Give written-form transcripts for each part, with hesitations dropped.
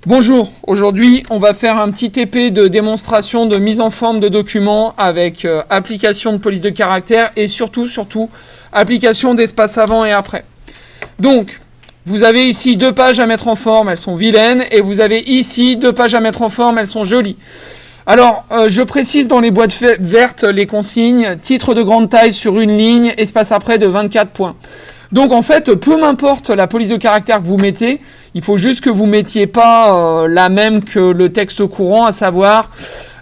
Bonjour, aujourd'hui on va faire un petit TP de démonstration de mise en forme de documents avec application de police de caractère et surtout application d'espace avant et après. Donc, vous avez ici 2 pages à mettre en forme, elles sont vilaines, et vous avez ici 2 pages à mettre en forme, elles sont jolies. Alors, je précise dans les boîtes vertes les consignes, titre de grande taille sur une ligne, espace après de 24 points. Donc en fait, peu m'importe la police de caractère que vous mettez, il faut juste que vous ne mettiez pas la même que le texte courant, à savoir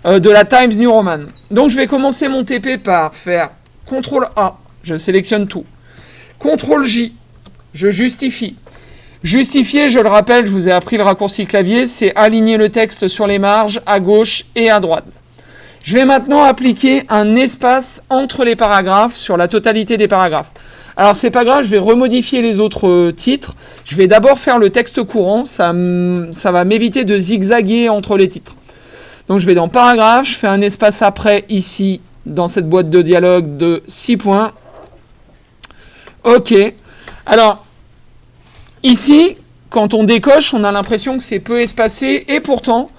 de la Times New Roman. Donc je vais commencer mon TP par faire CTRL A, je sélectionne tout. CTRL J, je justifie. Justifier, je le rappelle, je vous ai appris le raccourci clavier, c'est aligner le texte sur les marges, à gauche et à droite. Je vais maintenant appliquer un espace entre les paragraphes sur la totalité des paragraphes. Alors c'est pas grave, je vais remodifier les autres titres. Je vais d'abord faire le texte courant, ça va m'éviter de zigzaguer entre les titres. Donc je vais dans paragraphe, je fais un espace après ici, dans cette boîte de dialogue de 6 points. Ok. Alors, ici, quand on décoche, on a l'impression que c'est peu espacé, et pourtant,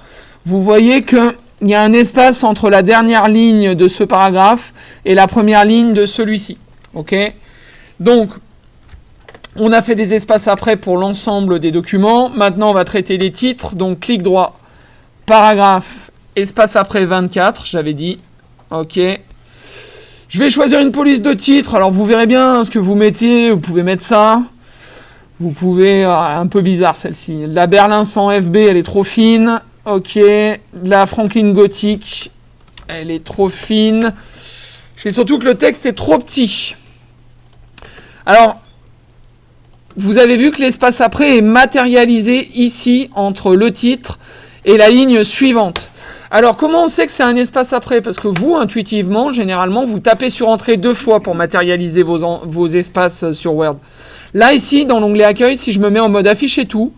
vous voyez qu'il y a un espace entre la dernière ligne de ce paragraphe et la première ligne de celui-ci. Ok ? Donc, on a fait des espaces après pour l'ensemble des documents. Maintenant, on va traiter les titres. Donc, clic droit, paragraphe, espace après 24, j'avais dit. Ok. Je vais choisir une police de titre. Alors, vous verrez bien ce que vous mettez. Vous pouvez mettre ça. Vous pouvez... un peu bizarre, celle-ci. La Berlin 100 FB, elle est trop fine. Ok. La Franklin Gothic, elle est trop fine. C'est surtout que le texte est trop petit. Alors, vous avez vu que l'espace après est matérialisé ici entre le titre et la ligne suivante. Alors, comment on sait que c'est un espace après ? Parce que vous, intuitivement, généralement, vous tapez sur Entrée 2 fois pour matérialiser vos espaces sur Word. Là, ici, dans l'onglet Accueil, si je me mets en mode Afficher tout,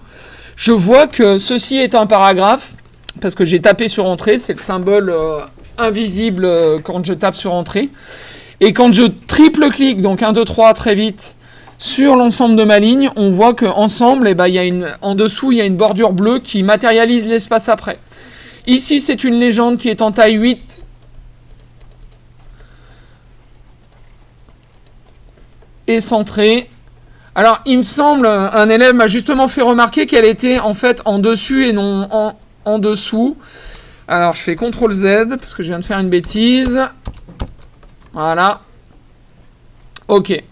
je vois que ceci est un paragraphe, parce que j'ai tapé sur Entrée, c'est le symbole invisible quand je tape sur Entrée. Et quand je triple-clique, donc 1, 2, 3, très vite, sur l'ensemble de ma ligne, on voit qu'ensemble, en dessous, il y a une bordure bleue qui matérialise l'espace après. Ici, c'est une légende qui est en taille 8. Et centrée. Alors, il me semble, un élève m'a justement fait remarquer qu'elle était en fait en dessus et non en dessous. Alors, je fais CTRL Z, parce que je viens de faire une bêtise. Voilà. Ok.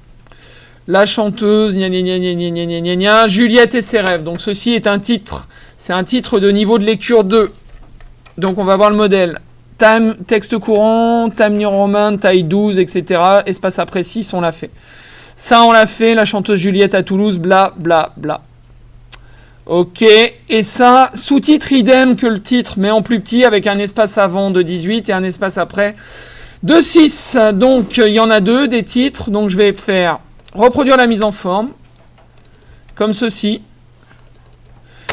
La chanteuse, Juliette et ses rêves. Donc ceci est un titre. C'est un titre de niveau de lecture 2. Donc on va voir le modèle. Texte courant, Time New Roman, taille 12, etc. Espace après 6, on l'a fait. Ça, on l'a fait. La chanteuse Juliette à Toulouse, bla, bla, bla. Ok. Et ça, sous-titre idem que le titre, mais en plus petit, avec un espace avant de 18 et un espace après de 6, donc il y en a 2 des titres, donc je vais faire reproduire la mise en forme, comme ceci.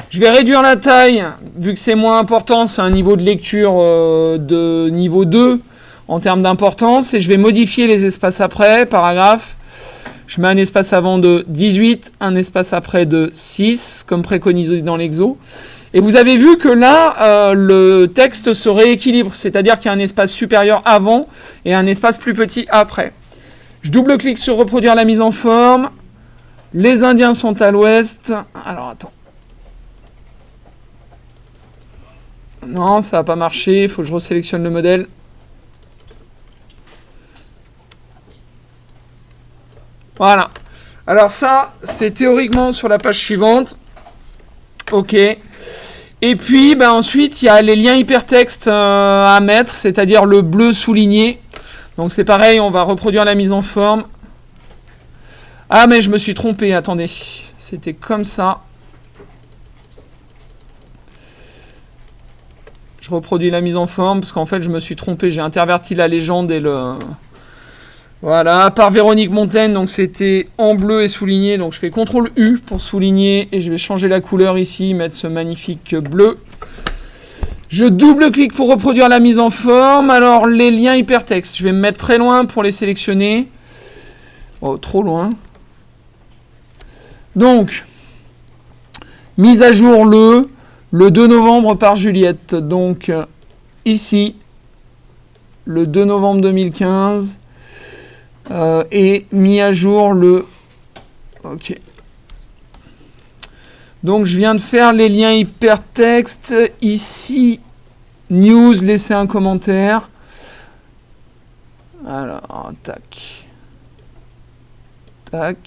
Je vais réduire la taille, vu que c'est moins important, c'est un niveau de lecture de niveau 2 en termes d'importance, et je vais modifier les espaces après, paragraphe. Je mets un espace avant de 18, un espace après de 6, comme préconisé dans l'exo. Et vous avez vu que là, le texte se rééquilibre, c'est-à-dire qu'il y a un espace supérieur avant et un espace plus petit après. Je double-clique sur reproduire la mise en forme. Les Indiens sont à l'ouest. Alors, attends. Non, ça n'a pas marché, il faut que je resélectionne le modèle. Voilà. Alors ça, c'est théoriquement sur la page suivante. Ok. Et puis, ensuite, il y a les liens hypertextes à mettre, c'est-à-dire le bleu souligné. Donc, c'est pareil, on va reproduire la mise en forme. Ah, mais je me suis trompé, attendez. C'était comme ça. Je reproduis la mise en forme, parce qu'en fait, je me suis trompé. J'ai interverti la légende et le... Voilà, par Véronique Montaigne, donc c'était en bleu et souligné, donc je fais CTRL U pour souligner, et je vais changer la couleur ici, mettre ce magnifique bleu. Je double-clique pour reproduire la mise en forme. Alors, les liens hypertextes, je vais me mettre très loin pour les sélectionner. Oh, trop loin. Donc, mise à jour Le 2 novembre par Juliette. Donc, ici, le 2 novembre 2015. Et mis à jour le... Ok. Donc, je viens de faire les liens hypertexte. Ici, news, laissez un commentaire. Alors, tac. Tac.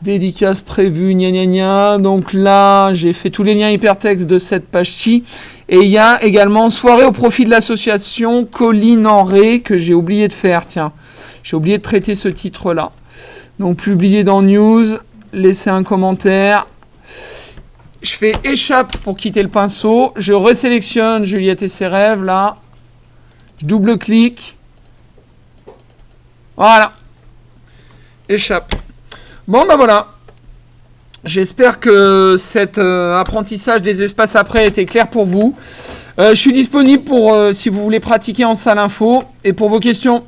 Dédicace prévue, gna gna gna. Donc là, j'ai fait tous les liens hypertextes de cette page-ci. Et il y a également soirée au profit de l'association Colline en Ré que j'ai oublié de faire. Tiens, j'ai oublié de traiter ce titre-là. Donc publié dans News. Laissez un commentaire. Je fais échappe pour quitter le pinceau. Je resélectionne Juliette et ses rêves là. Je double-clique. Voilà. Échappe. Bon, bah voilà. J'espère que cet apprentissage des espaces après était clair pour vous. Je suis disponible pour si vous voulez pratiquer en salle info et pour vos questions.